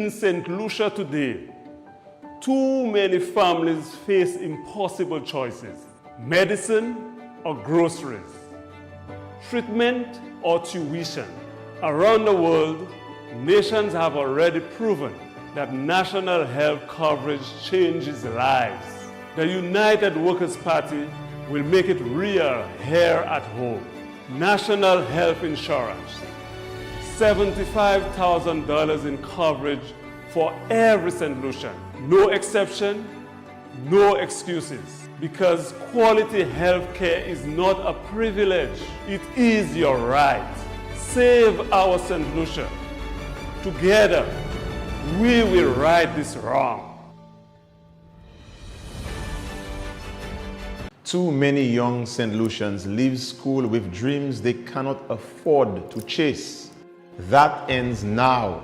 In St. Lucia today, too many families face impossible choices: medicine or groceries, treatment or tuition. Around the world, nations have already proven that national health coverage changes lives. The United Workers' Party will make it real here at home. National health insurance, $75,000 in coverage for every St. Lucian. No exception, no excuses. Because quality health care is not a privilege, it is your right. Save our St. Lucia. Together, we will right this wrong. Too many young St. Lucians leave school with dreams they cannot afford to chase. That ends now.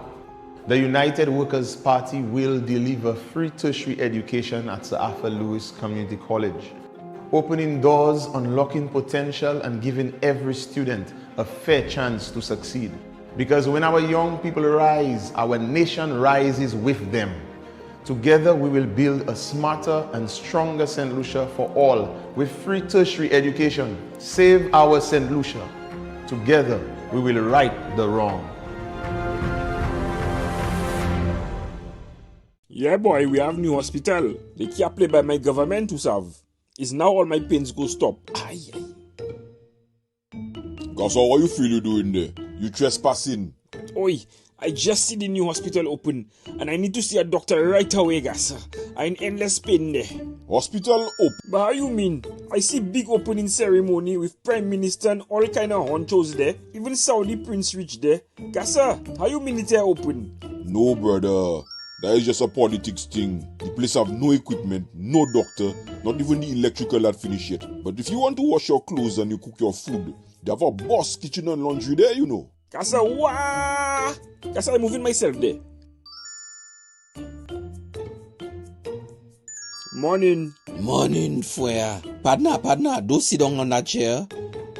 The United Workers' Party will deliver free tertiary education at Sir Arthur Lewis Community College, opening doors, unlocking potential, and giving every student a fair chance to succeed. Because when our young people rise, our nation rises with them. Together we will build a smarter and stronger St. Lucia for all with free tertiary education. Save our St. Lucia. Together we will right the wrong. Yeah boy, we have new hospital. They keep played by my government to serve. Is now all my pains go stop. Aye. Gasa, what you feel you doing there? You trespassing? Oi, I just see the new hospital open and I need to see a doctor right away, Gasa. I'm in endless pain there. Hospital open? But how you mean? I see big opening ceremony with Prime Minister and all kind of honchos there. Even Saudi Prince Rich there. Gasa, how you mean it's open? No, brother. That is just a politics thing. The place have no equipment, no doctor, not even the electrical that finish yet. But if you want to wash your clothes and you cook your food, they have a boss kitchen and laundry there, you know. Gasa, wah! Gasa, I'm moving myself there. Morning. Morning, Fuya. Partner, don't sit down on that chair.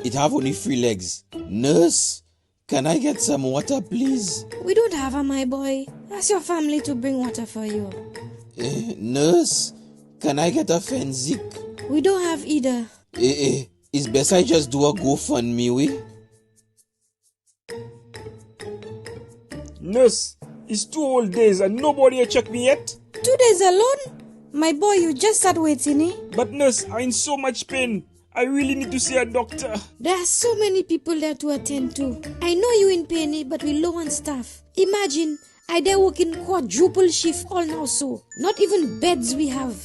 It have only 3 legs. Nurse, can I get some water, please? We don't have her, my boy. Ask your family to bring water for you. Nurse, can I get a Fenzik? We don't have either. It's best I just do a GoFundMe, we? Nurse, it's 2 whole days and nobody has checked me yet. 2 days alone? My boy, you just start waiting, eh? But nurse, I'm in so much pain. I really need to see a doctor. There are so many people there to attend to. I know you in pain, eh, but we low on staff. Imagine, I there working quadruple shift all now so. Not even beds we have.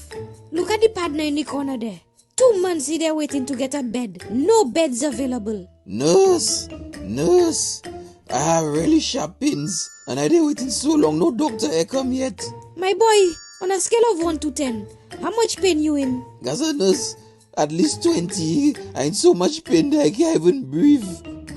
Look at the partner in the corner there. 2 months he there waiting to get a bed. No beds available. Nurse, I have really sharp pains and I there waiting so long, no doctor has come yet. My boy, on a scale of 1 to 10, how much pain you in? Gaza nurse, at least 20. I'm in so much pain that I can't even breathe.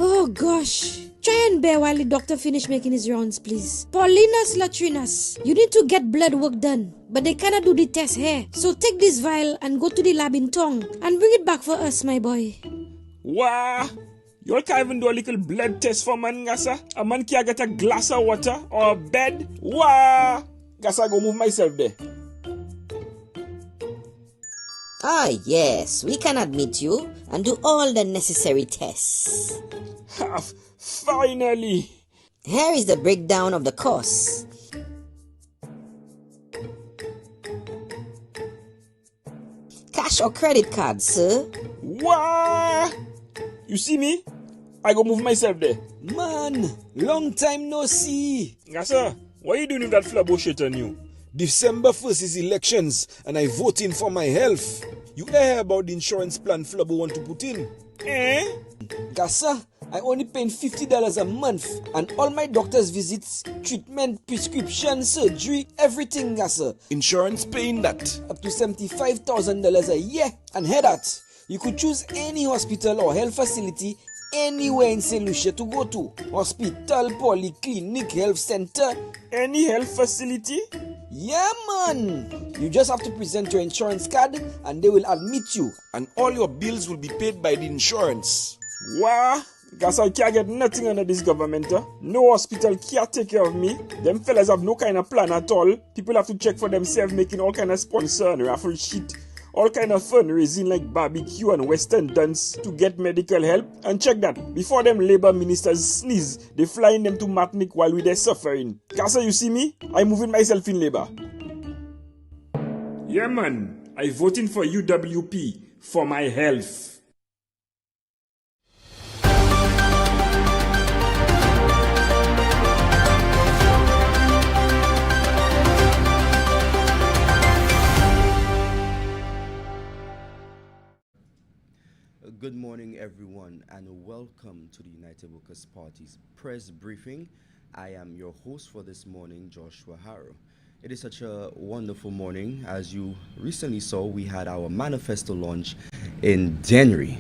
Oh gosh. Try and bear while the doctor finish making his rounds, please. Paulinas Latrinas, you need to get blood work done, but they cannot do the test here. So take this vial and go to the lab in Tong and bring it back for us, my boy. Wow! You all can't even do a little blood test for man, Gasa? A man can't get a glass of water or a bed? Wow! Gasa, go move myself there. Ah, yes, we can admit you and do all the necessary tests. Finally! Here is the breakdown of the costs. Cash or credit card, sir? Wow! You see me? I go move myself there. Man, long time no see. Gasa, what are you doing with that flabo shit on you? December 1st is elections and I voting for my health. You hear about the insurance plan Flabo want to put in? Gasa, I only paying $50 a month and all my doctor's visits, treatment, prescription, surgery, everything, Gasa. Insurance paying that? Up to $75,000 a year. And hear that, you could choose any hospital or health facility anywhere in St. Lucia to go to. Hospital, polyclinic, health center. Any health facility? Yeah, man. You just have to present your insurance card and they will admit you. And all your bills will be paid by the insurance. Wow, Cause I can't get nothing under this government. No hospital can't take care of me. Them fellas have no kind of plan at all. People have to check for themselves, making all kind of sponsor and raffle shit. All kind of fundraising like barbecue and western dance to get medical help. And check that, before them labor ministers sneeze, they flying them to Martinique while we there suffering. Cause you see me? I'm moving myself in labor. Yeah man, I voting for UWP for my health. Good morning, everyone, and welcome to the United Workers' Party's press briefing. I am your host for this morning, Joshua Harrow. It is such a wonderful morning. As you recently saw, we had our manifesto launch in January,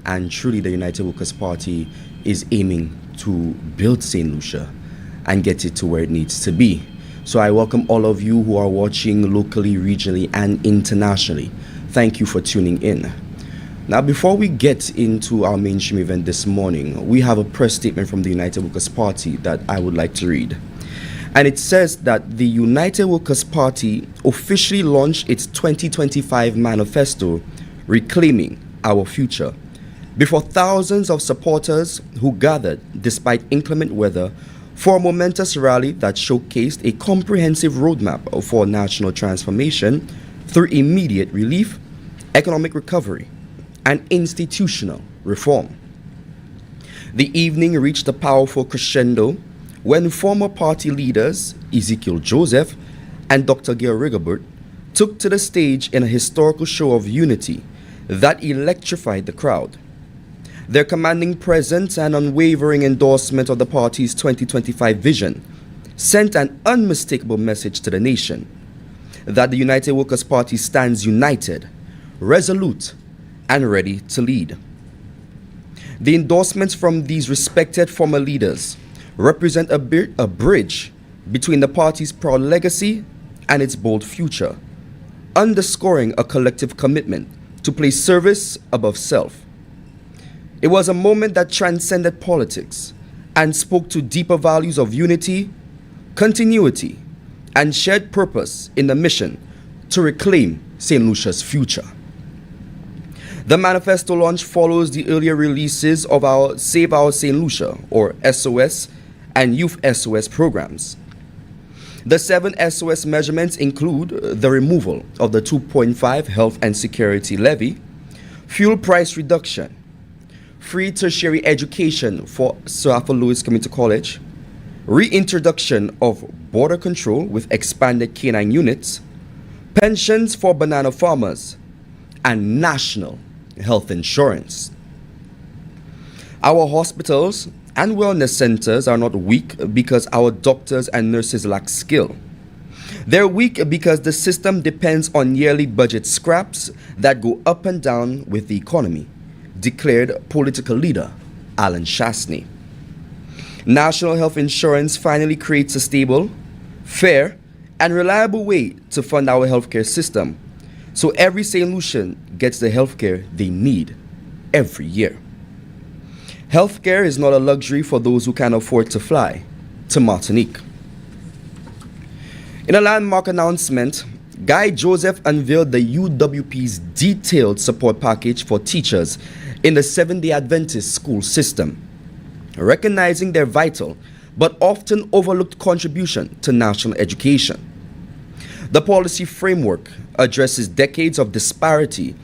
and truly the United Workers' Party is aiming to build St. Lucia and get it to where it needs to be. So I welcome all of you who are watching locally, regionally, and internationally. Thank you for tuning in. Now, before we get into our mainstream event this morning, we have a press statement from the United Workers' Party that I would like to read. And it says that the United Workers' Party officially launched its 2025 manifesto, Reclaiming Our Future, before thousands of supporters who gathered despite inclement weather for a momentous rally that showcased a comprehensive roadmap for national transformation through immediate relief, economic recovery, and institutional reform. The evening reached a powerful crescendo when former party leaders Ezekiel Joseph and Dr. Gail Rigobert took to the stage in a historical show of unity that electrified the crowd. Their commanding presence and unwavering endorsement of the party's 2025 vision sent an unmistakable message to the nation that the United Workers' Party stands united, resolute, and ready to lead. The endorsements from these respected former leaders represent a bridge between the party's proud legacy and its bold future, underscoring a collective commitment to place service above self. It was a moment that transcended politics and spoke to deeper values of unity, continuity, and shared purpose in the mission to reclaim St. Lucia's future. The manifesto launch follows the earlier releases of our Save Our St. Lucia, or SOS, and Youth SOS programs. The 7 SOS measurements include the removal of the 2.5 health and security levy, fuel price reduction, free tertiary education for Sir Arthur Lewis Community College, reintroduction of border control with expanded K9 units, pensions for banana farmers, and national health insurance. Our hospitals and wellness centers are not weak because our doctors and nurses lack skill. They're weak because the system depends on yearly budget scraps that go up and down with the economy, declared political leader Alan Shastney. National health insurance finally creates a stable, fair, and reliable way to fund our healthcare system, so every St. Lucian gets the healthcare they need every year. Healthcare is not a luxury for those who can afford to fly to Martinique. In a landmark announcement, Guy Joseph unveiled the UWP's detailed support package for teachers in the Seventh-day Adventist school system, recognizing their vital but often overlooked contribution to national education. The policy framework addresses decades of disparity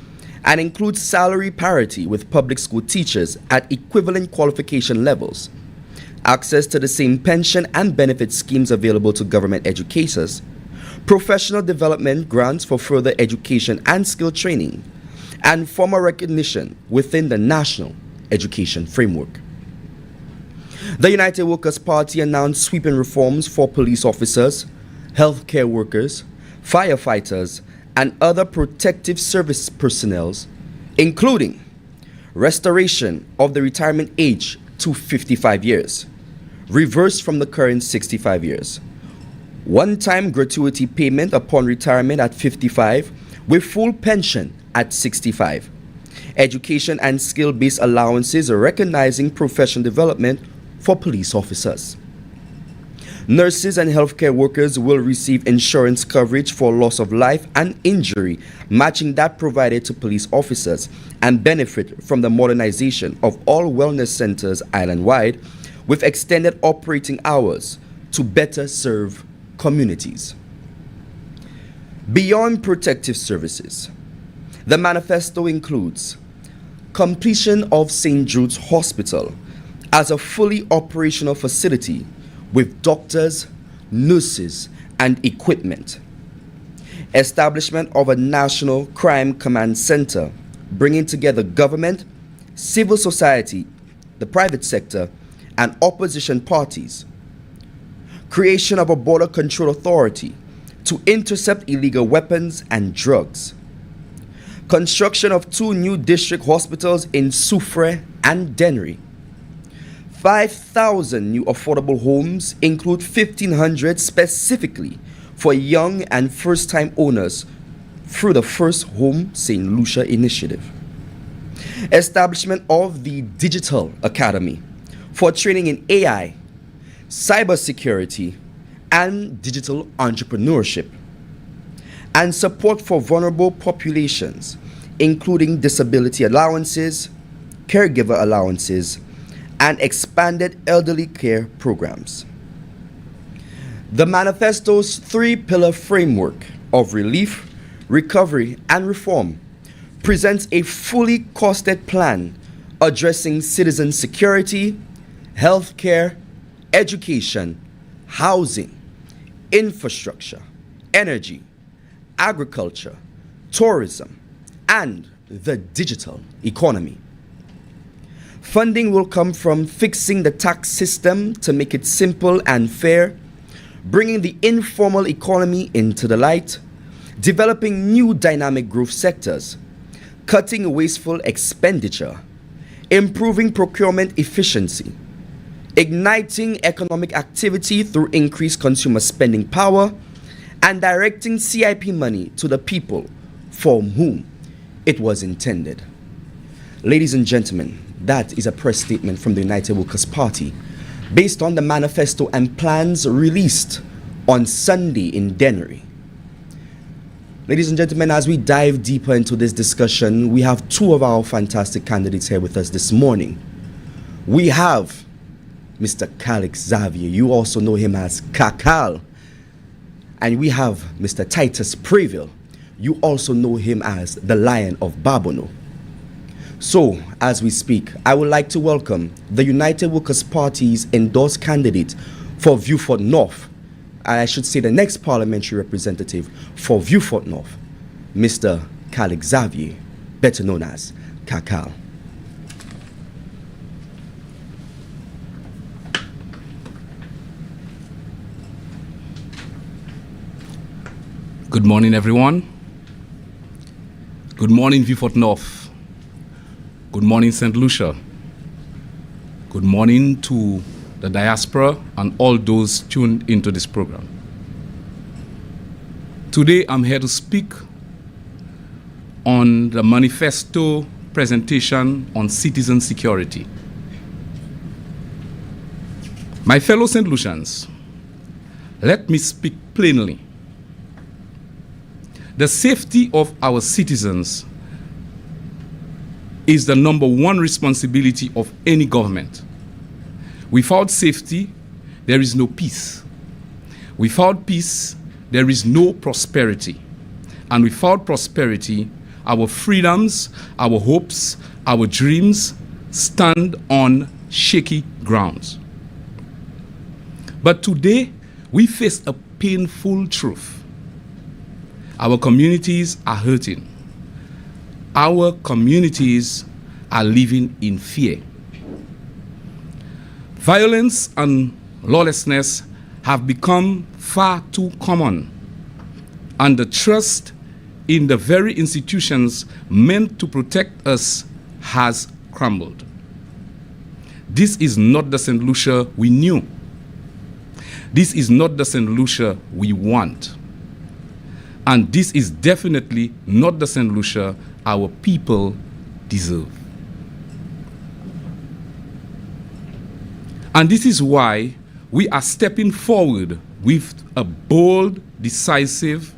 and includes salary parity with public school teachers at equivalent qualification levels, access to the same pension and benefit schemes available to government educators, professional development grants for further education and skill training, and formal recognition within the national education framework. The United Workers' Party announced sweeping reforms for police officers, healthcare workers, firefighters, and other protective service personnel, including restoration of the retirement age to 55 years, reversed from the current 65 years, one-time gratuity payment upon retirement at 55 with full pension at 65, education and skill-based allowances recognizing professional development for police officers. Nurses and healthcare workers will receive insurance coverage for loss of life and injury, matching that provided to police officers, and benefit from the modernization of all wellness centers island-wide with extended operating hours to better serve communities. Beyond protective services, the manifesto includes completion of St. Jude's Hospital as a fully operational facility with doctors, nurses, and equipment. Establishment of a National Crime Command Center, bringing together government, civil society, the private sector, and opposition parties. Creation of a Border Control Authority to intercept illegal weapons and drugs. Construction of 2 new district hospitals in Soufrière and Dennery. 5,000 new affordable homes, include 1,500 specifically for young and first-time owners through the First Home St. Lucia initiative. Establishment of the Digital Academy for training in AI, cybersecurity, and digital entrepreneurship. And support for vulnerable populations, including disability allowances, caregiver allowances, and expanded elderly care programs. The manifesto's 3-pillar framework of relief, recovery, and reform presents a fully costed plan addressing citizen security, healthcare, education, housing, infrastructure, energy, agriculture, tourism, and the digital economy. Funding will come from fixing the tax system to make it simple and fair, bringing the informal economy into the light, developing new dynamic growth sectors, cutting wasteful expenditure, improving procurement efficiency, igniting economic activity through increased consumer spending power, and directing CIP money to the people for whom it was intended. Ladies and gentlemen, that is a press statement from the United Workers' Party based on the manifesto and plans released on Sunday in Dennery. Ladies and gentlemen, as we dive deeper into this discussion, we have 2 of our fantastic candidates here with us this morning. We have Mr. Calix Xavier. You also know him as Kakal. And we have Mr. Titus Preville. You also know him as the Lion of Babono. So, as we speak, I would like to welcome the United Workers' Party's endorsed candidate for Vieux-Fort North, I should say the next parliamentary representative for Vieux-Fort North, Mr. Calix Xavier, better known as Kakal. Good morning, everyone. Good morning, Vieux-Fort North. Good morning, St. Lucia. Good morning to the diaspora and all those tuned into this program. Today, I'm here to speak on the manifesto presentation on citizen security. My fellow St. Lucians, let me speak plainly. The safety of our citizens is the number 1 responsibility of any government. Without safety, there is no peace. Without peace, there is no prosperity. And without prosperity, our freedoms, our hopes, our dreams stand on shaky grounds. But today, we face a painful truth. Our communities are hurting. Our communities are living in fear. Violence and lawlessness have become far too common, and the trust in the very institutions meant to protect us has crumbled. This is not the St. Lucia we knew. This is not the St. Lucia we want. And this is definitely not the St. Lucia our people deserve. And this is why we are stepping forward with a bold, decisive,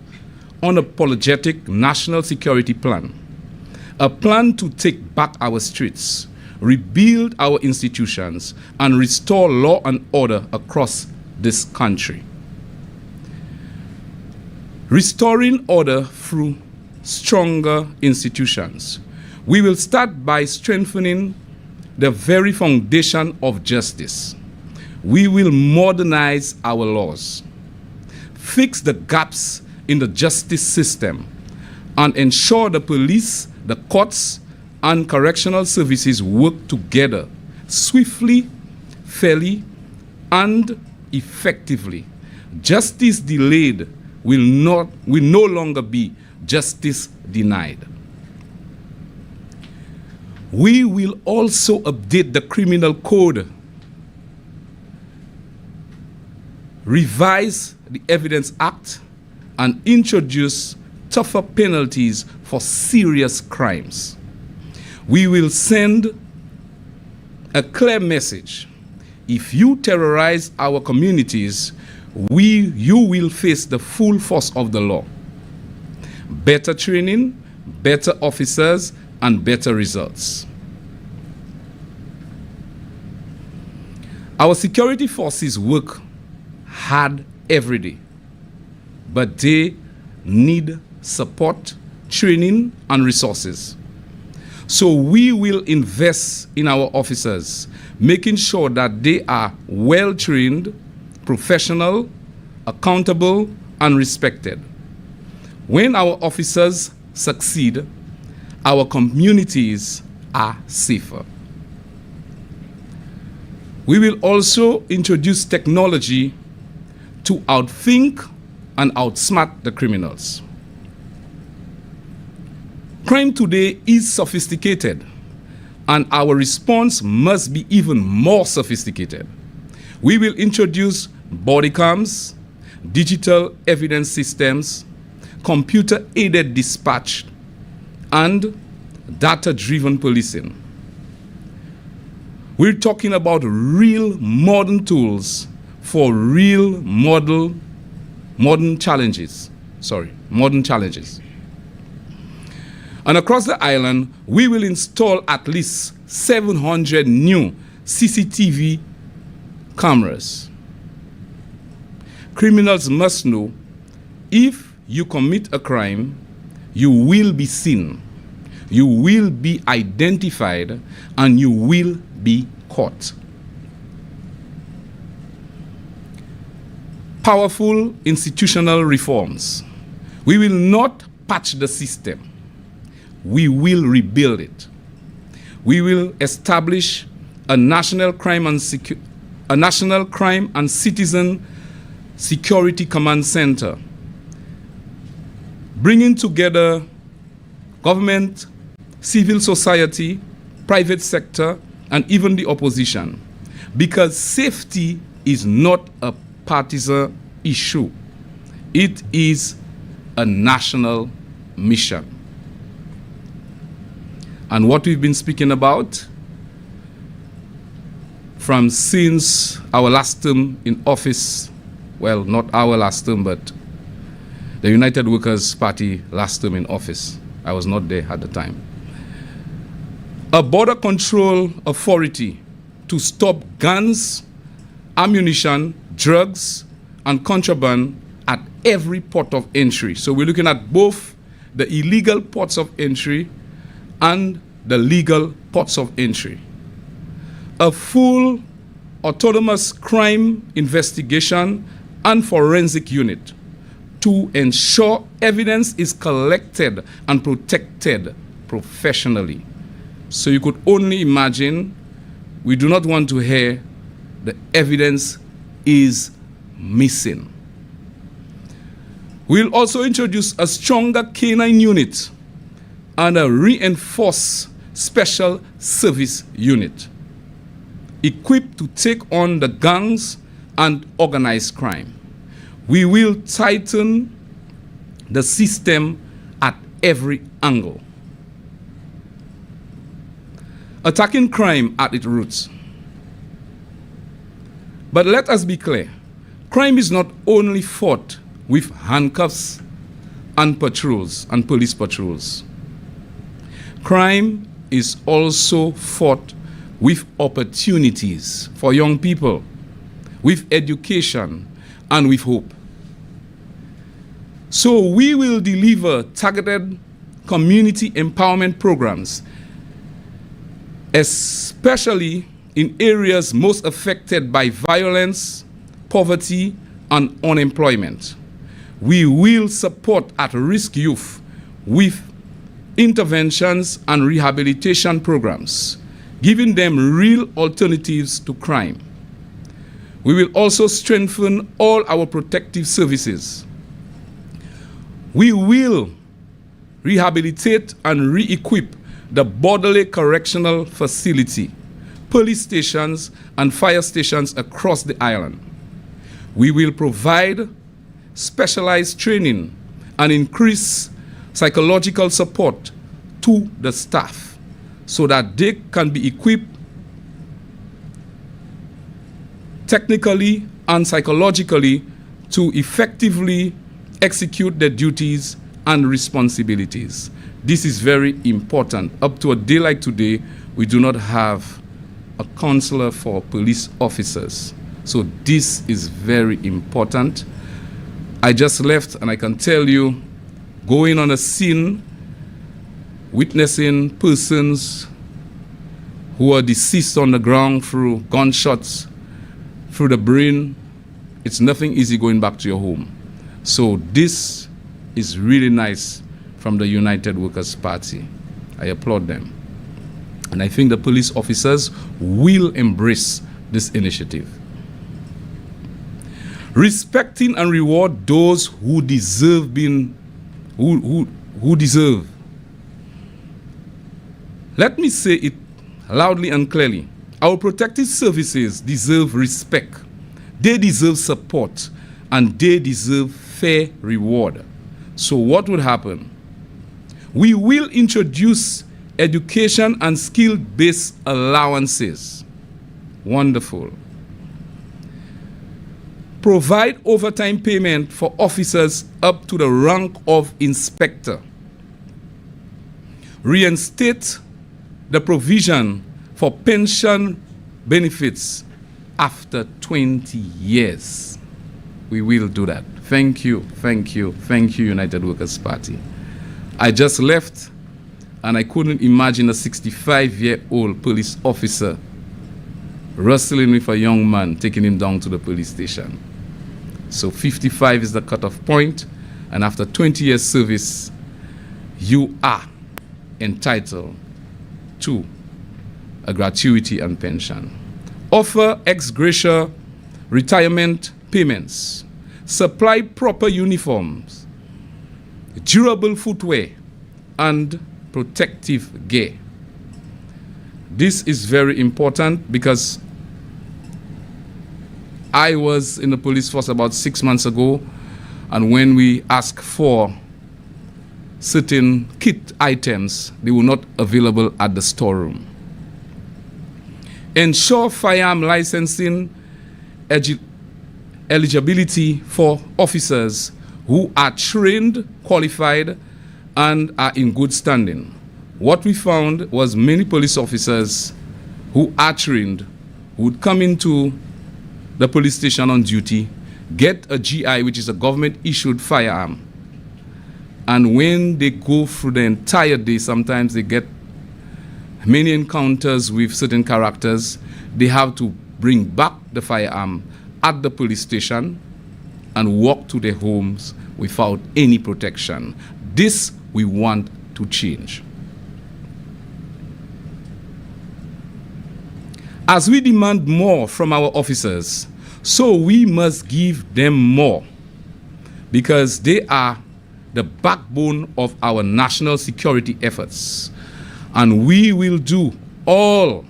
unapologetic national security plan. A plan to take back our streets, rebuild our institutions, and restore law and order across this country. Restoring order through stronger institutions. We will start by strengthening the very foundation of justice. We will modernize our laws, fix the gaps in the justice system, and ensure the police, the courts, and correctional services work together swiftly, fairly, and effectively. Justice delayed will no longer be justice denied. We will also update the criminal code, revise the Evidence Act, and introduce tougher penalties for serious crimes. We will send a clear message. If you terrorize our communities, you will face the full force of the law. Better training, better officers, and better results. Our security forces work hard every day, but they need support, training, and resources. So we will invest in our officers, making sure that they are well-trained, professional, accountable, and respected. When our officers succeed, our communities are safer. We will also introduce technology to outthink and outsmart the criminals. Crime today is sophisticated, and our response must be even more sophisticated. We will introduce body cams, digital evidence systems, computer-aided dispatch, and data-driven policing. We're talking about real modern tools for real modern challenges. And across the island, we will install at least 700 new CCTV cameras. Criminals must know if you commit a crime, you will be seen, you will be identified, and you will be caught. Powerful institutional reforms. We will not patch the system. We will rebuild it. We will establish a national crime and citizen security command center, bringing together government, civil society, private sector, and even the opposition, because safety is not a partisan issue. It is a national mission. And what we've been speaking about since our last term in office, well, not our last term, but the United Workers' Party last term in office. I was not there at the time. A border control authority to stop guns, ammunition, drugs, and contraband at every port of entry. So we're looking at both the illegal ports of entry and the legal ports of entry. A full autonomous crime investigation and forensic unit to ensure evidence is collected and protected professionally. So you could only imagine, we do not want to hear the evidence is missing. We'll also introduce a stronger canine unit and a reinforced special service unit equipped to take on the gangs and organized crime. We will tighten the system at every angle. attacking crime at its roots. But let us be clear, crime is not only fought with handcuffs and patrols and police patrols. Crime is also fought with opportunities for young people, with education, and with hope. So we will deliver targeted community empowerment programs, especially in areas most affected by violence, poverty, and unemployment. We will support at-risk youth with interventions and rehabilitation programs, giving them real alternatives to crime. We will also strengthen all our protective services. We will rehabilitate and re-equip the Borderley Correctional Facility, police stations, and fire stations across the island. We will provide specialized training and increase psychological support to the staff so that they can be equipped technically and psychologically to effectively execute their duties and responsibilities. This is very important. Up to a day like today, we do not have a counselor for police officers. So this is very important. I just left, and I can tell you, going on a scene, witnessing persons who are deceased on the ground through gunshots, through the brain, it's nothing easy going back to your home. So this is really nice from the United Workers' Party. I applaud them. And I think the police officers will embrace this initiative. Respecting and reward those who deserve who deserve. Let me say it loudly and clearly. Our protective services deserve respect. They deserve support, and they deserve fair reward. So what would happen? We will introduce education and skill-based allowances. Wonderful. Provide overtime payment for officers up to the rank of inspector. Reinstate the provision for pension benefits after 20 years. We will do that. Thank you, thank you, thank you, United Workers' Party. I just left, and I couldn't imagine a 65-year-old police officer wrestling with a young man, taking him down to the police station. So 55 is the cutoff point, and after 20 years service, you are entitled to a gratuity and pension. Offer ex gratia retirement payments. Supply proper uniforms, durable footwear, and protective gear. This is very important because I was in the police force about 6 months ago, and when we asked for certain kit items, they were not available at the storeroom. Ensure firearm licensing eligibility for officers who are trained, qualified, and are in good standing. What we found was many police officers who are trained would come into the police station on duty, get a GI, which is a government-issued firearm, and when they go through the entire day, sometimes they get many encounters with certain characters. They have to bring back the firearm at the police station and walk to their homes without any protection. This we want to change. As we demand more from our officers, so we must give them more, because they are the backbone of our national security efforts. And we will do all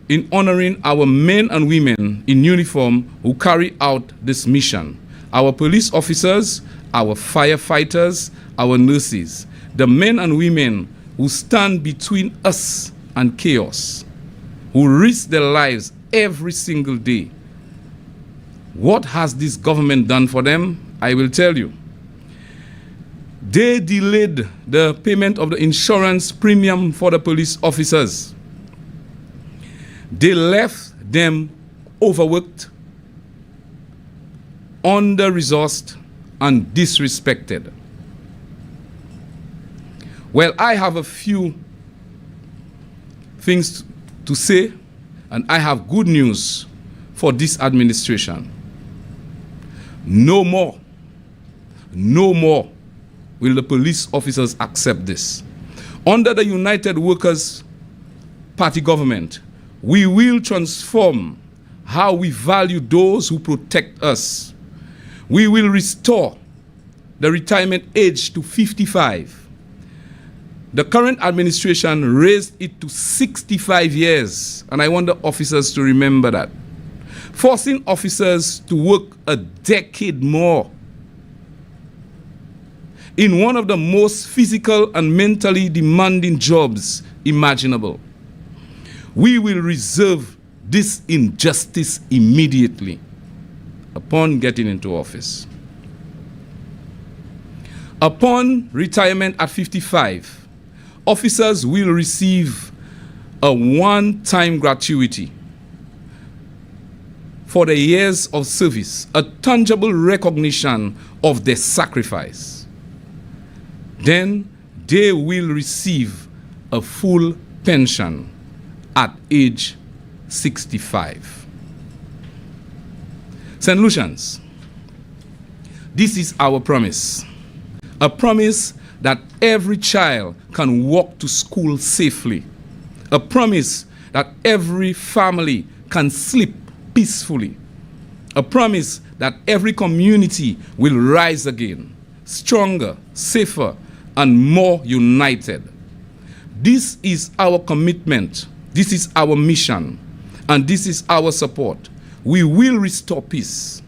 in honoring our men and women in uniform who carry out this mission. Our police officers, our firefighters, our nurses, the men and women who stand between us and chaos, who risk their lives every single day. What has this government done for them? I will tell you. They delayed the payment of the insurance premium for the police officers. They left them overworked, under-resourced, and disrespected. Well, I have a few things to say, and I have good news for this administration. No more will the police officers accept this. Under the United Workers Party government, we will transform how we value those who protect us. We will restore the retirement age to 55. The current administration raised it to 65 years, and I want the officers to remember that. Forcing officers to work a decade more in one of the most physical and mentally demanding jobs imaginable. We will reverse this injustice immediately upon getting into office. Upon retirement at 55, officers will receive a one-time gratuity for the years of service, a tangible recognition of their sacrifice. Then they will receive a full pension at age 65. St. Lucians, this is our promise. A promise that every child can walk to school safely. A promise that every family can sleep peacefully. A promise that every community will rise again, stronger, safer, and more united. This is our commitment, this is our mission, and this is our support. We will restore peace,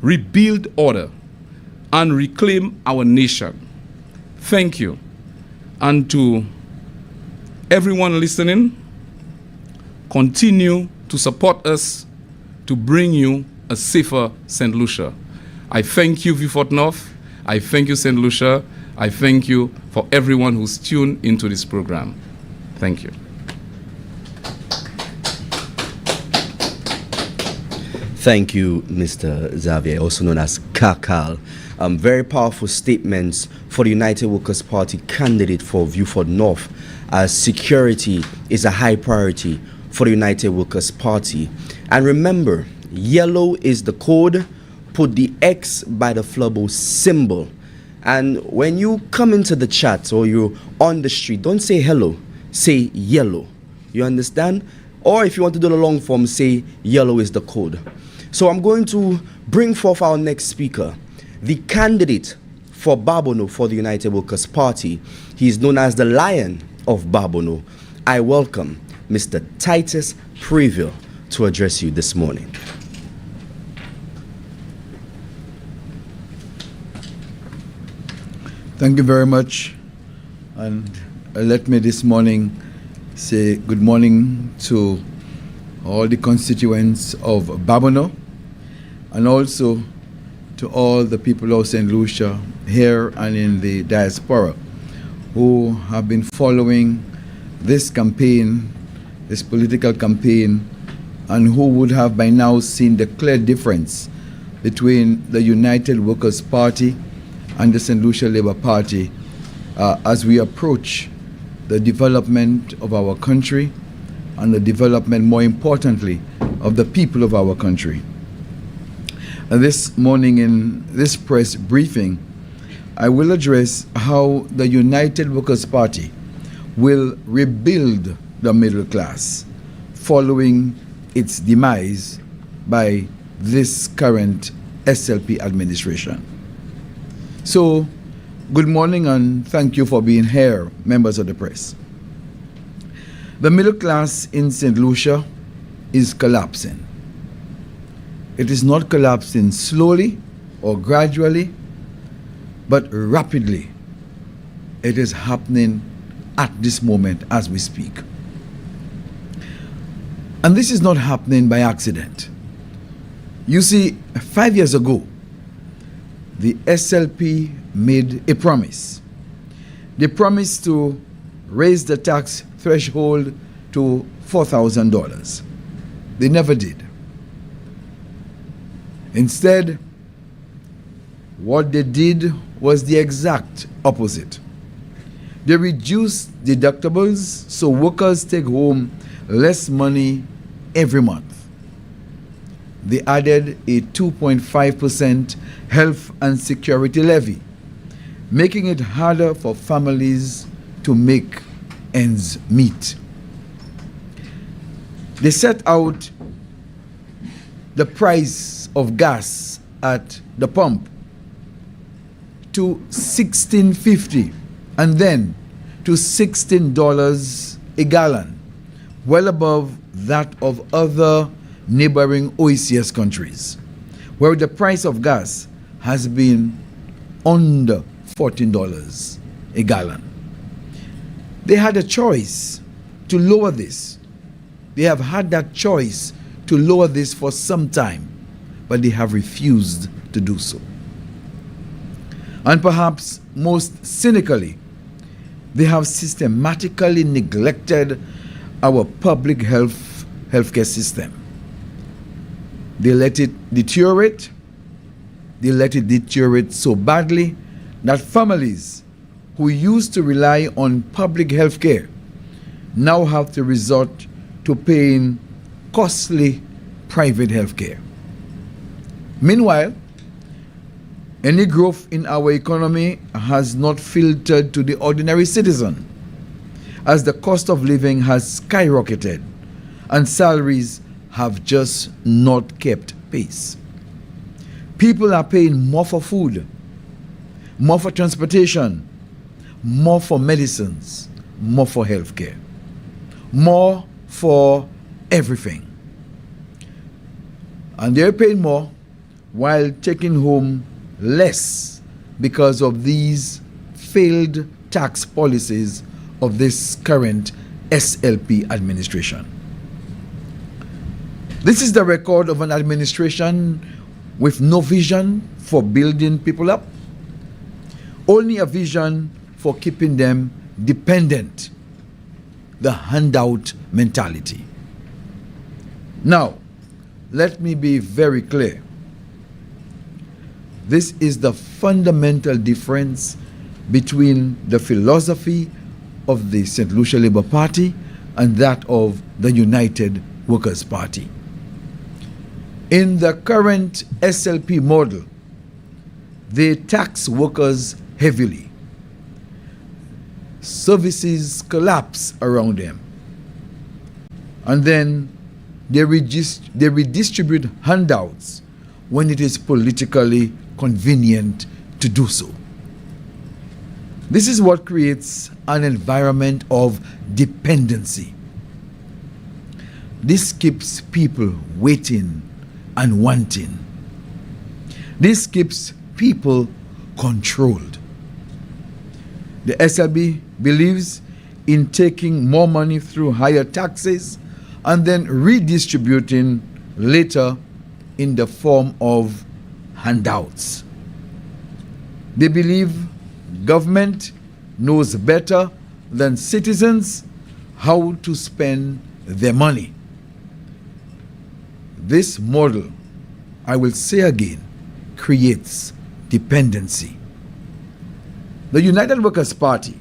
rebuild order, and reclaim our nation. Thank you. And to everyone listening, continue to support us to bring you a safer St. Lucia. I thank you, Vieux-Fort North. I thank you, St. Lucia. I thank you for everyone who's tuned into this program. Thank you. Thank you, Mr. Xavier, also known as Kakal. Very powerful statements for the United Workers' Party candidate for Vieux-Fort North, as security is a high priority for the United Workers' Party. And remember, yellow is the code. Put the X by the Flubbo symbol. And when you come into the chat or you're on the street, don't say hello, say yellow. You understand? Or if you want to do the long form, say yellow is the code. So I'm going to bring forth our next speaker, the candidate for Babono for the United Workers' Party. He is known as the Lion of Babono. I welcome Mr. Titus Preville to address you this morning. Thank you very much. And let me this morning say good morning to all the constituents of Babono, and also to all the people of St. Lucia here and in the diaspora who have been following this campaign, this political campaign, and who would have by now seen the clear difference between the United Workers' Party and the St. Lucia Labour Party as we approach the development of our country and the development, more importantly, of the people of our country. This morning in this press briefing, I will address how the United Workers' Party will rebuild the middle class following its demise by this current SLP administration. So, good morning and thank you for being here, members of the press. The middle class in St. Lucia is collapsing. It is not collapsing slowly or gradually, but rapidly. It is happening at this moment as we speak. And this is not happening by accident. You see, 5 years ago, the SLP made a promise. They promised to raise the tax threshold to $4,000. They never did. Instead, what they did was the exact opposite. They reduced deductibles so workers take home less money every month. They added a 2.5% health and security levy, making it harder for families to make ends meet. They set out the price of gas at the pump to $16.50 and then to $16 a gallon, well above that of other neighboring OECS countries, where the price of gas has been under $14 a gallon. They had a choice to lower this. They have had that choice to lower this for some time, but they have refused to do so. And perhaps most cynically, they have systematically neglected our public healthcare system. They let it deteriorate. They let it deteriorate so badly that families who used to rely on public health care now have to resort to paying costly private health care. Meanwhile, any growth in our economy has not filtered to the ordinary citizen, as the cost of living has skyrocketed and salaries have just not kept pace. People are paying more for food, more for transportation, more for medicines, more for healthcare, more for everything. And they're paying more while taking home less because of these failed tax policies of this current SLP administration. This is the record of an administration with no vision for building people up, only a vision for keeping them dependent, the handout mentality. Now, let me be very clear. This is the fundamental difference between the philosophy of the St. Lucia Labour Party and that of the United Workers' Party. In the current SLP model, they tax workers heavily. Services collapse around them. And then they redistribute handouts when it is politically convenient to do so. This is what creates an environment of dependency. This keeps people waiting and wanting. This keeps people controlled. The SLB believes in taking more money through higher taxes and then redistributing later in the form of handouts. They believe government knows better than citizens how to spend their money. This model, I will say again, creates dependency. The United Workers' Party,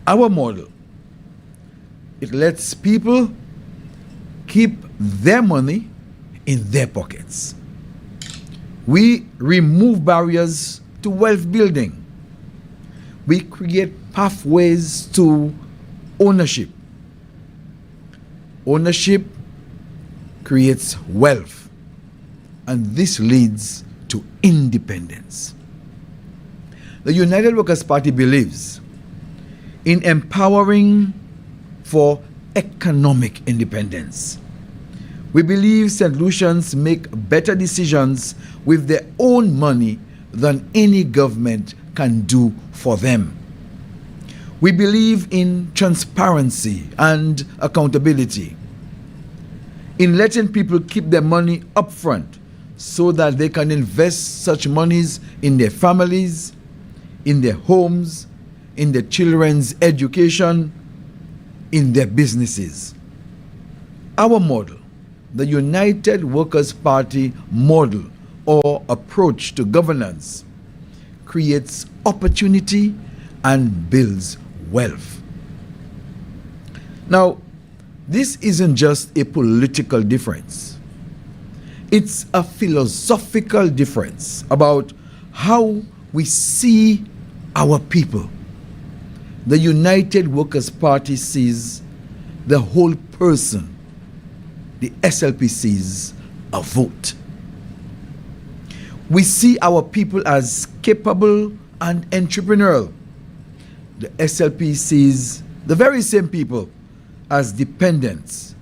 our model, it lets people keep their money in their pockets. We remove barriers to wealth building. We create pathways to ownership. Ownership creates wealth, and this leads to independence. The United Workers' Party believes in empowering for economic independence. We believe St. Lucians make better decisions with their own money than any government can do for them. We believe in transparency and accountability. in letting people keep their money up front so that they can invest such monies in their families, in their homes, in their children's education, in their businesses. Our model, the United Workers' Party model or approach to governance, creates opportunity and builds wealth. Now, this isn't just a political difference. It's a philosophical difference about how we see our people. The United Workers' Party sees the whole person. The SLP sees a vote. We see our people as capable and entrepreneurial. The SLP sees the very same people as dependents,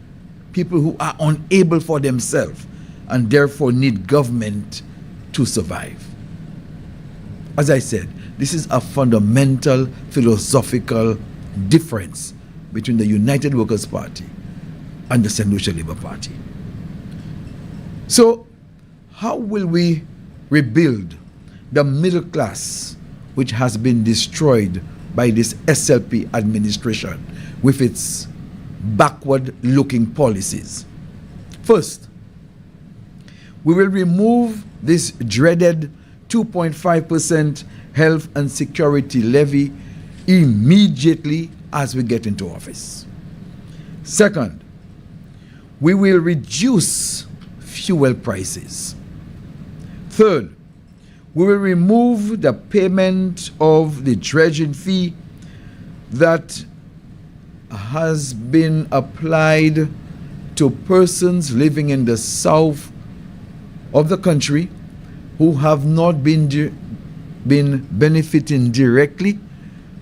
people who are unable for themselves and therefore need government to survive. As I said, this is a fundamental philosophical difference between the United Workers' Party and the St. Lucia Labour Party. So, how will we rebuild the middle class which has been destroyed by this SLP administration with its backward-looking policies? First, we will remove this dreaded 2.5% health and security levy immediately as we get into office. Second, we will reduce fuel prices. Third, we will remove the payment of the dredging fee that has been applied to persons living in the south of the country who have not been benefiting directly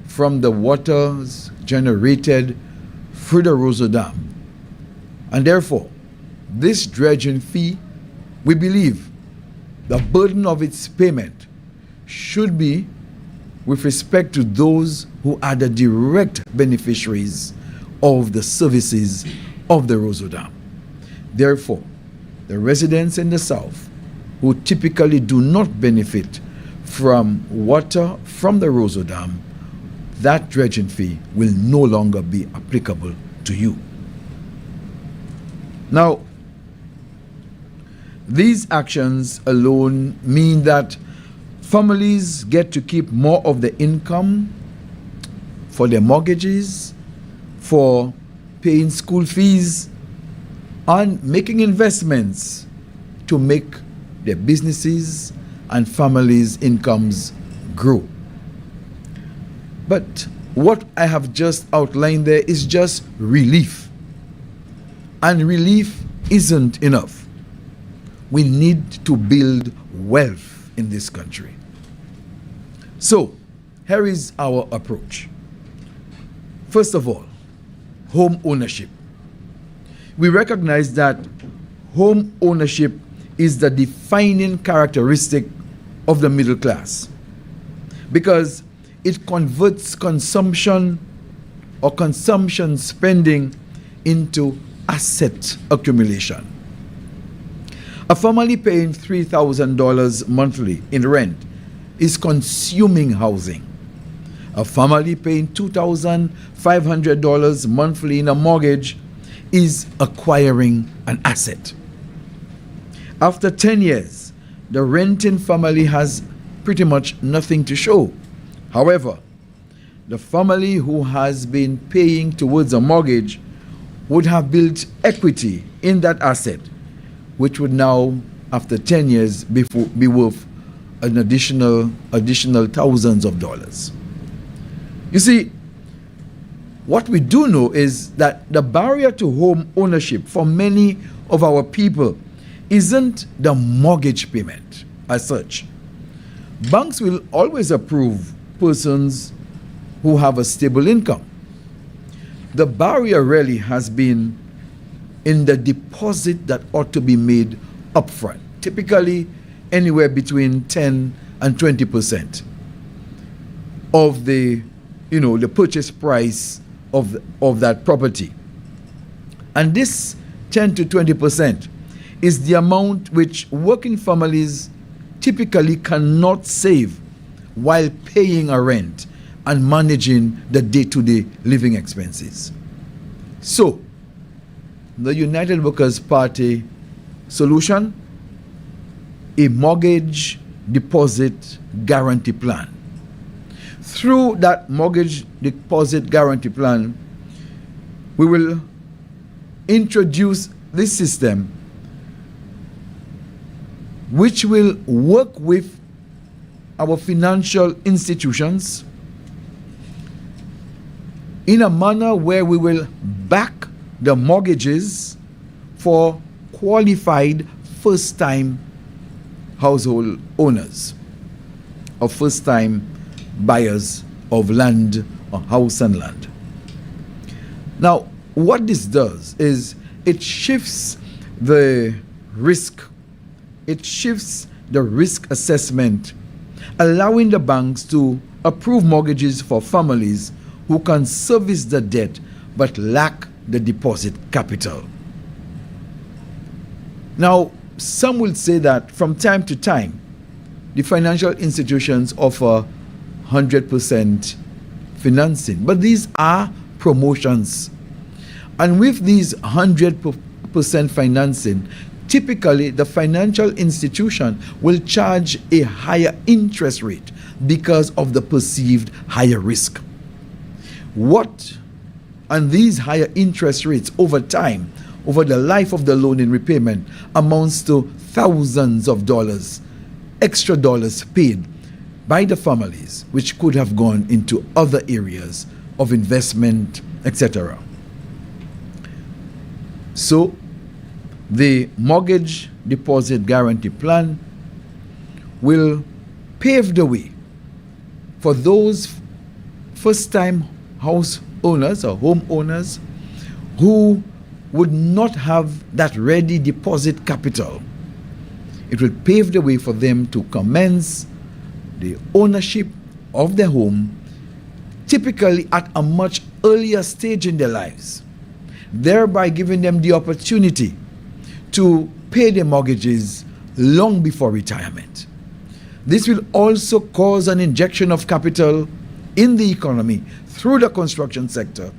from the waters generated through the Roseau Dam. And therefore, this dredging fee, we believe, the burden of its payment should be with respect to those who are the direct beneficiaries of the services of the Roseau Dam. Therefore, the residents in the south who typically do not benefit from water from the Roseau Dam, that dredging fee will no longer be applicable to you. Now, these actions alone mean that families get to keep more of the income for their mortgages, for paying school fees, and making investments to make their businesses and families' incomes grow. But what I have just outlined there is just relief. And relief isn't enough. We need to build wealth in this country. So, here is our approach. First of all, home ownership. We recognize that home ownership is the defining characteristic of the middle class because it converts consumption or consumption spending into asset accumulation. A family paying $3,000 monthly in rent is consuming housing. A family paying $2,500 monthly in a mortgage is acquiring an asset. After 10 years, the renting family has pretty much nothing to show. However, the family who has been paying towards a mortgage would have built equity in that asset, which would now, after 10 years, be worth an additional thousands of dollars. You see, what we do know is that the barrier to home ownership for many of our people isn't the mortgage payment as such. Banks will always approve persons who have a stable income. The barrier really has been in the deposit that ought to be made upfront, typically anywhere between 10 and 20% of the purchase price of that property. And this 10 to 20% is the amount which working families typically cannot save while paying a rent and managing the day-to-day living expenses. So, the United Workers' Party solution, a mortgage deposit guarantee plan. Through that mortgage deposit guarantee plan, we will introduce this system which will work with our financial institutions in a manner where we will back the mortgages for qualified first-time household owners or first-time buyers of land or house and land. Now, what this does is it shifts the risk. It shifts the risk assessment, allowing the banks to approve mortgages for families who can service the debt but lack the deposit capital. Now, some will say that from time to time, the financial institutions offer 100% financing, but these are promotions. And with these 100% financing, typically the financial institution will charge a higher interest rate because of the perceived higher risk. And these higher interest rates over time, over the life of the loan in repayment, amounts to thousands of dollars, extra dollars paid by the families, which could have gone into other areas of investment, etc. So, the mortgage deposit guarantee plan will pave the way for those first-time house owners or homeowners who would not have that ready deposit capital. It will pave the way for them to commence the ownership of their home, typically at a much earlier stage in their lives, thereby giving them the opportunity to pay their mortgages long before retirement. This will also cause an injection of capital in the economy through the construction sector,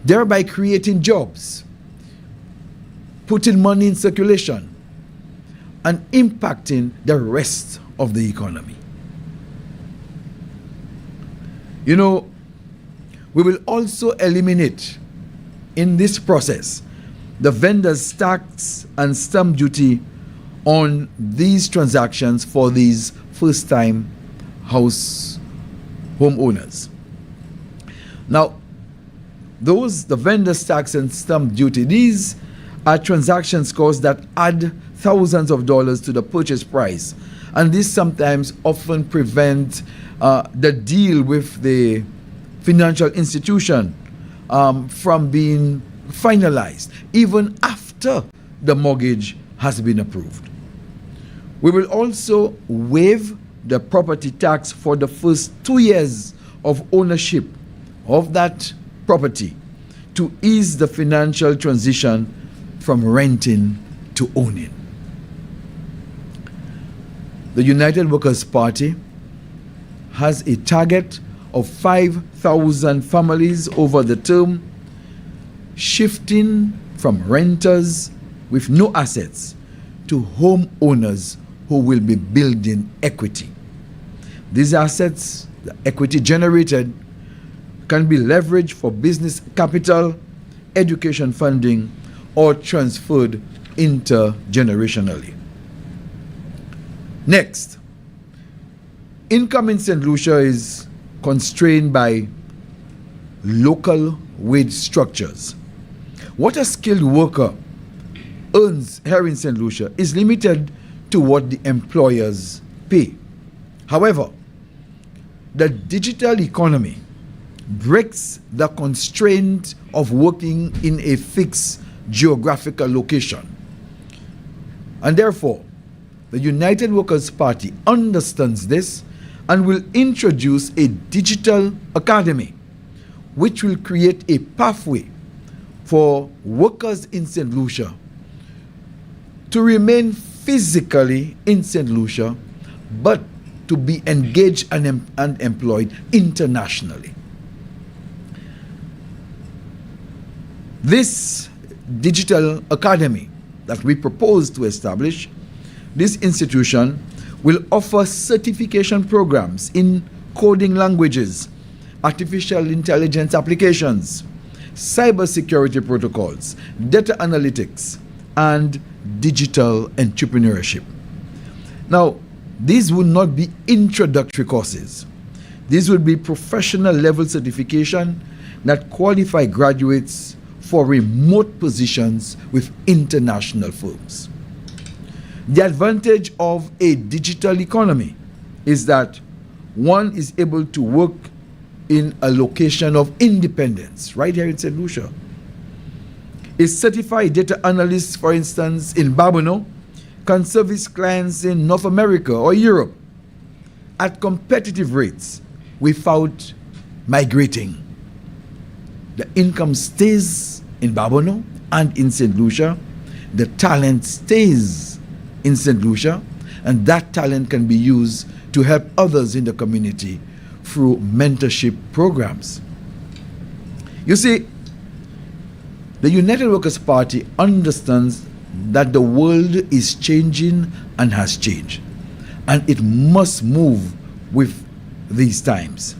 thereby creating jobs, putting money in circulation, and impacting the rest of the economy. You know, we will also eliminate in this process the vendor's tax and stamp duty on these transactions for these first-time homeowners. Now, the vendor's tax and stamp duty, these are transactions costs that add thousands of dollars to the purchase price, and this sometimes often prevent the deal with the financial institution from being finalized even after the mortgage has been approved. We will also waive the property tax for the first 2 years of ownership of that property to ease the financial transition from renting to owning. The United Workers' Party has a target of 5,000 families over the term, shifting from renters with no assets to homeowners who will be building equity. These assets, the equity generated, can be leveraged for business capital, education funding, or transferred intergenerationally. Next, income in St. Lucia is constrained by local wage structures. What a skilled worker earns here in St. Lucia is limited to what the employers pay. However, the digital economy breaks the constraint of working in a fixed geographical location. And therefore, the United Workers' Party understands this and will introduce a digital academy which will create a pathway for workers in St. Lucia to remain physically in St. Lucia, but to be engaged and employed internationally. This digital academy that we propose to establish, this institution will offer certification programs in coding languages, artificial intelligence applications, cybersecurity protocols, data analytics, and digital entrepreneurship. Now, these would not be introductory courses. These would be professional level certification that qualify graduates for remote positions with international firms. The advantage of a digital economy is that one is able to work in a location of independence, right here in St. Lucia. A certified data analyst, for instance, in Babonneau, can service clients in North America or Europe at competitive rates without migrating. The income stays in Babonneau and in St. Lucia. The talent stays in St. Lucia, and that talent can be used to help others in the community through mentorship programs. You see, the United Workers' Party understands that the world is changing and has changed, and it must move with these times.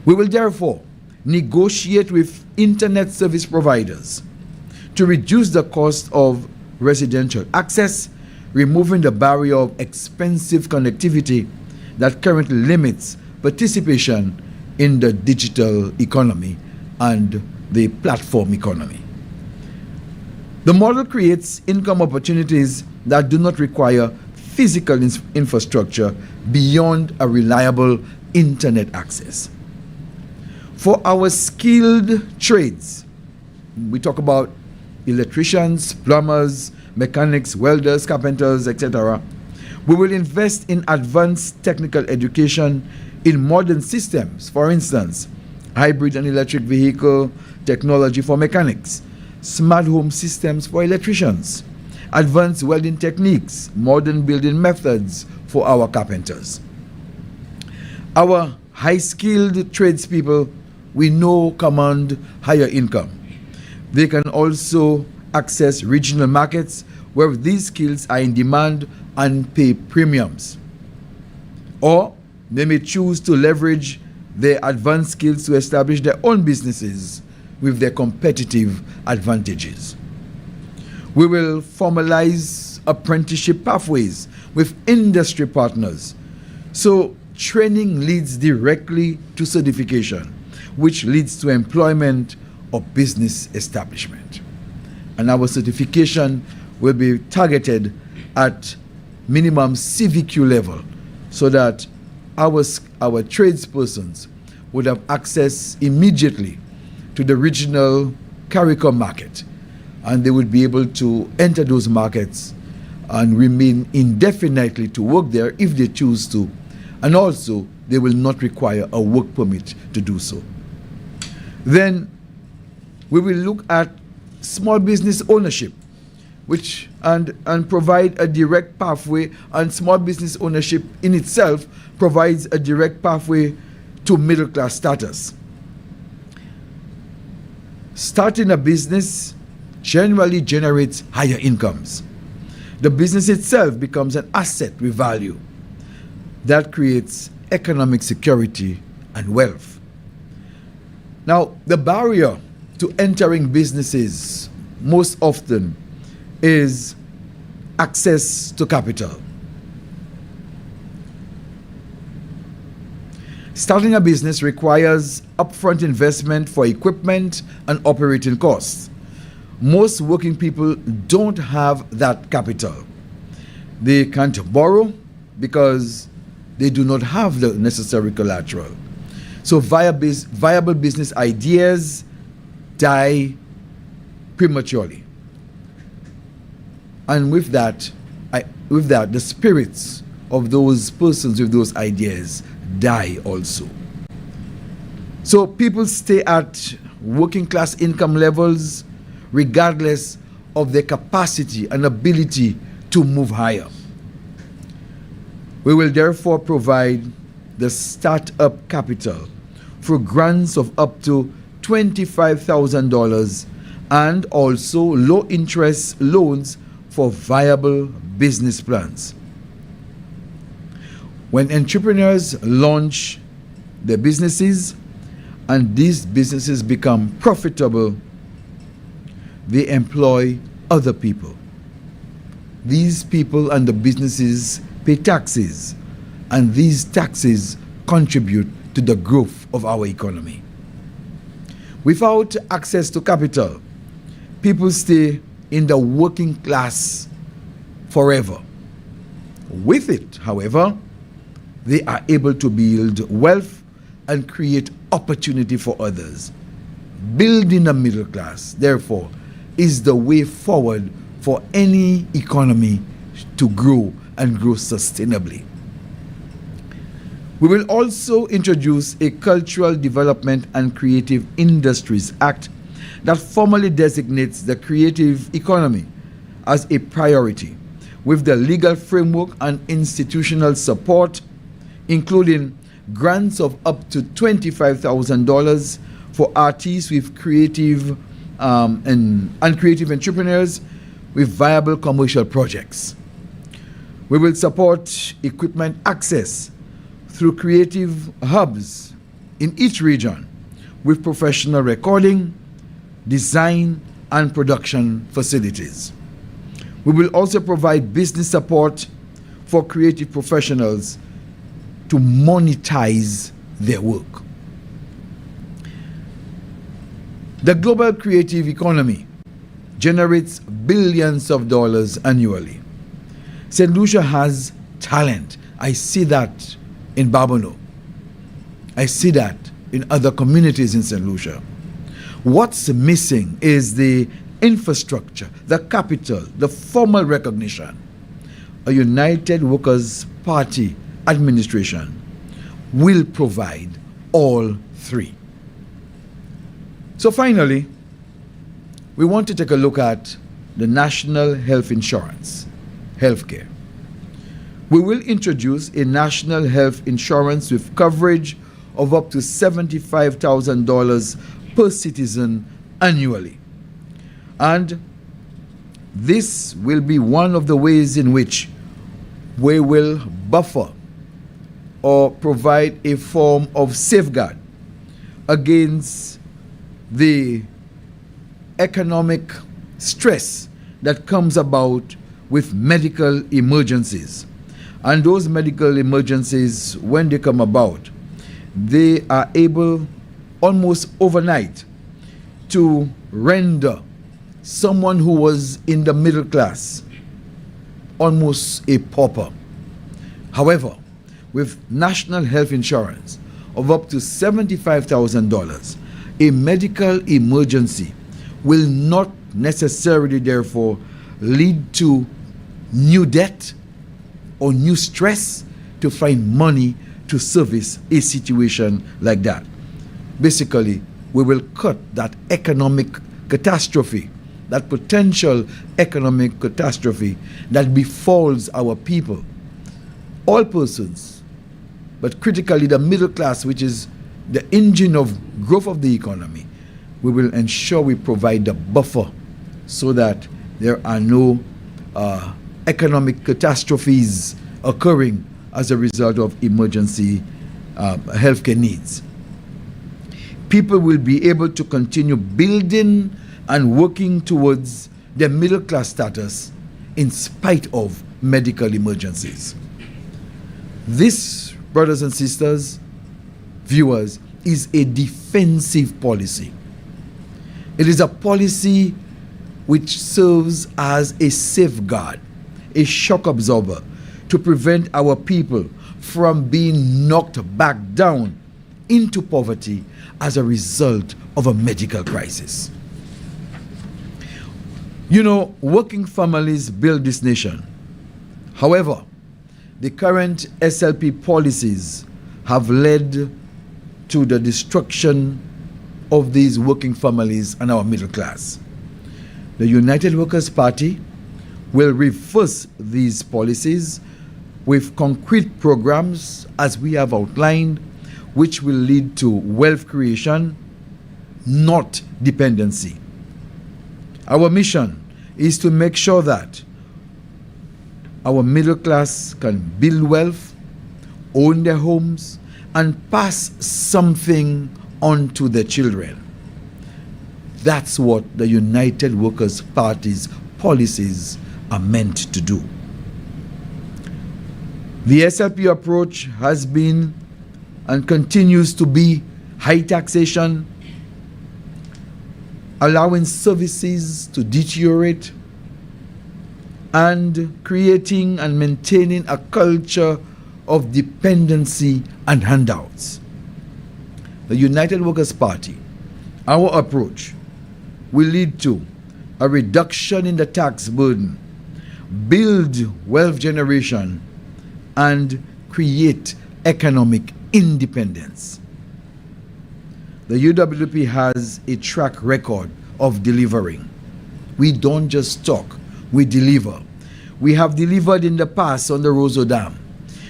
We will therefore negotiate with internet service providers to reduce the cost of residential access, removing the barrier of expensive connectivity that currently limits participation in the digital economy and the platform economy. The model creates income opportunities that do not require physical infrastructure beyond a reliable internet access. For our skilled trades, we talk about electricians, plumbers, mechanics, welders, carpenters, etc. We will invest in advanced technical education in modern systems, for instance, hybrid and electric vehicle technology for mechanics, smart home systems for electricians, advanced welding techniques, modern building methods for our carpenters. Our high-skilled tradespeople, we know, command higher income. They can also access regional markets where these skills are in demand and pay premiums. Or they may choose to leverage their advanced skills to establish their own businesses with their competitive advantages. We will formalize apprenticeship pathways with industry partners, so training leads directly to certification, which leads to employment or business establishment. And our certification will be targeted at minimum CVQ level, so that our tradespersons would have access immediately to the regional CARICOM market, and they would be able to enter those markets and remain indefinitely to work there if they choose to, and also they will not require a work permit to do so. Then we will look at small business ownership, which and provide a direct pathway, and small business ownership in itself provides a direct pathway to middle class status. Starting a business generally generates higher incomes. The business itself becomes an asset with value that creates economic security and wealth. Now, the barrier to entering businesses most often is access to capital. Starting a business requires upfront investment for equipment and operating costs. Most working people don't have that capital. They can't borrow because they do not have the necessary collateral. So viable business ideas die prematurely. And with that, the spirits of those persons with those ideas die also. So people stay at working class income levels regardless of their capacity and ability to move higher. We will therefore provide the start-up capital for grants of up to $25,000 and also low-interest loans for viable business plans. When entrepreneurs launch their businesses and these businesses become profitable, they employ other people. These people and the businesses pay taxes, and these taxes contribute to the growth of our economy. Without access to capital, people stay in the working class forever. With it, however, they are able to build wealth and create opportunity for others. Building a middle class, therefore, is the way forward for any economy to grow and grow sustainably. We will also introduce a Cultural Development and Creative Industries Act that formally designates the creative economy as a priority, with the legal framework and institutional support, including grants of up to $25,000 for artists with creative and creative entrepreneurs with viable commercial projects. We will support equipment access through creative hubs in each region with professional recording, design, and production facilities. We will also provide business support for creative professionals to monetize their work. The global creative economy generates billions of dollars annually. St. Lucia has talent. I see that in Babonneau. I see that in other communities in St. Lucia. What's missing is the infrastructure, the capital, the formal recognition. A United Workers' Party administration will provide all three. So finally, we want to take a look at the National Health Insurance, healthcare. We will introduce a national health insurance with coverage of up to $75,000 per citizen annually. And this will be one of the ways in which we will buffer or provide a form of safeguard against the economic stress that comes about with medical emergencies. And those medical emergencies, when they come about, they are able almost overnight to render someone who was in the middle class almost a pauper. However, with national health insurance of up to $75,000, a medical emergency will not necessarily therefore lead to new debt or new stress to find money to service a situation like that. Basically, we will cut that economic catastrophe, that potential economic catastrophe that befalls our people. All persons, but critically the middle class, which is the engine of growth of the economy, we will ensure we provide the buffer so that there are no economic catastrophes occurring as a result of emergency healthcare needs. People will be able to continue building and working towards their middle class status in spite of medical emergencies. This, brothers and sisters, viewers, is a defensive policy. It is a policy which serves as a safeguard, a shock absorber, to prevent our people from being knocked back down into poverty as a result of a medical crisis. You know, working families build this nation. However, the current SLP policies have led to the destruction of these working families and our middle class. The United Workers' Party will reverse these policies with concrete programs as we have outlined, which will lead to wealth creation, not dependency. Our mission is to make sure that our middle class can build wealth, own their homes, and pass something on to their children. That's what the United Workers' Party's policies are meant to do. The SLP approach has been and continues to be high taxation, allowing services to deteriorate, and creating and maintaining a culture of dependency and handouts. The United Workers' Party, our approach will lead to a reduction in the tax burden, build wealth generation, and create economic independence. The UWP has a track record of delivering. We don't just talk, we deliver. We have delivered in the past on the Roseau Dam.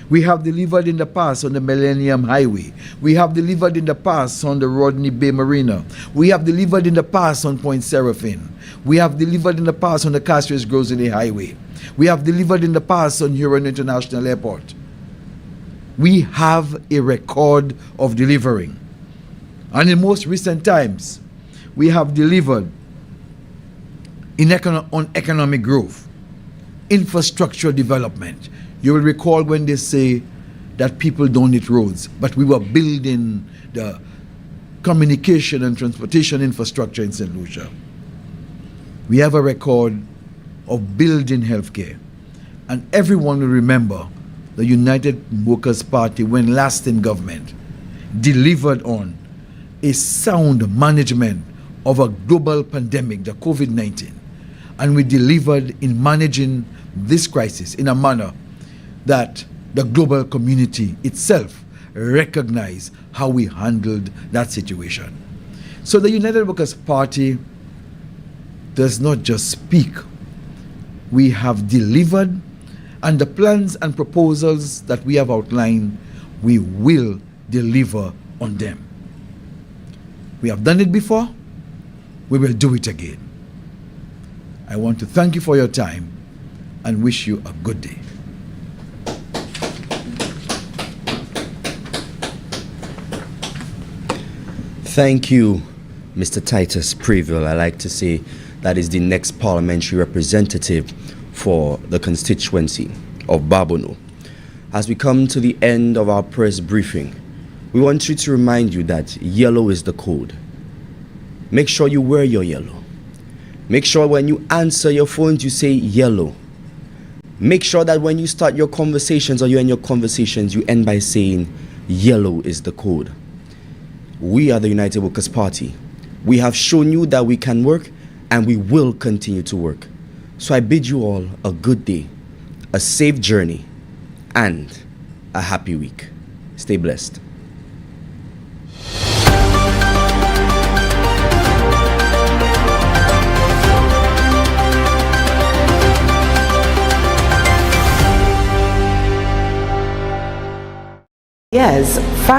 We have delivered in the past on the Millennium Highway. We have delivered in the past on the Rodney Bay Marina. We have delivered in the past on Point Seraphine. We have delivered in the past on the Castries Grosley Highway. We have delivered in the past on Huron International Airport. We have a record of delivering. And in most recent times, we have delivered on economic growth, infrastructure development. You will recall when they say that people don't need roads, but we were building the communication and transportation infrastructure in St. Lucia. We have a record of building healthcare. And everyone will remember the United Workers' Party, when last in government, delivered on a sound management of a global pandemic, the COVID-19. And we delivered in managing this crisis in a manner that the global community itself recognized how we handled that situation. So the United Workers' Party does not just speak. We have delivered, and the plans and proposals that we have outlined, we will deliver on them. We have done it before, we will do it again. I want to thank you for your time and wish you a good day. Thank you, Mr. Titus Previll. I like to say that is the next parliamentary representative for the constituency of Babonneau. As we come to the end of our press briefing, we want you to remind you that yellow is the code. Make sure you wear your yellow. Make sure when you answer your phones, you say yellow. Make sure that when you start your conversations or you end your conversations, you end by saying yellow is the code. We are the United Workers' Party. We have shown you that we can work, and we will continue to work. So I bid you all a good day, a safe journey, and a happy week. Stay blessed.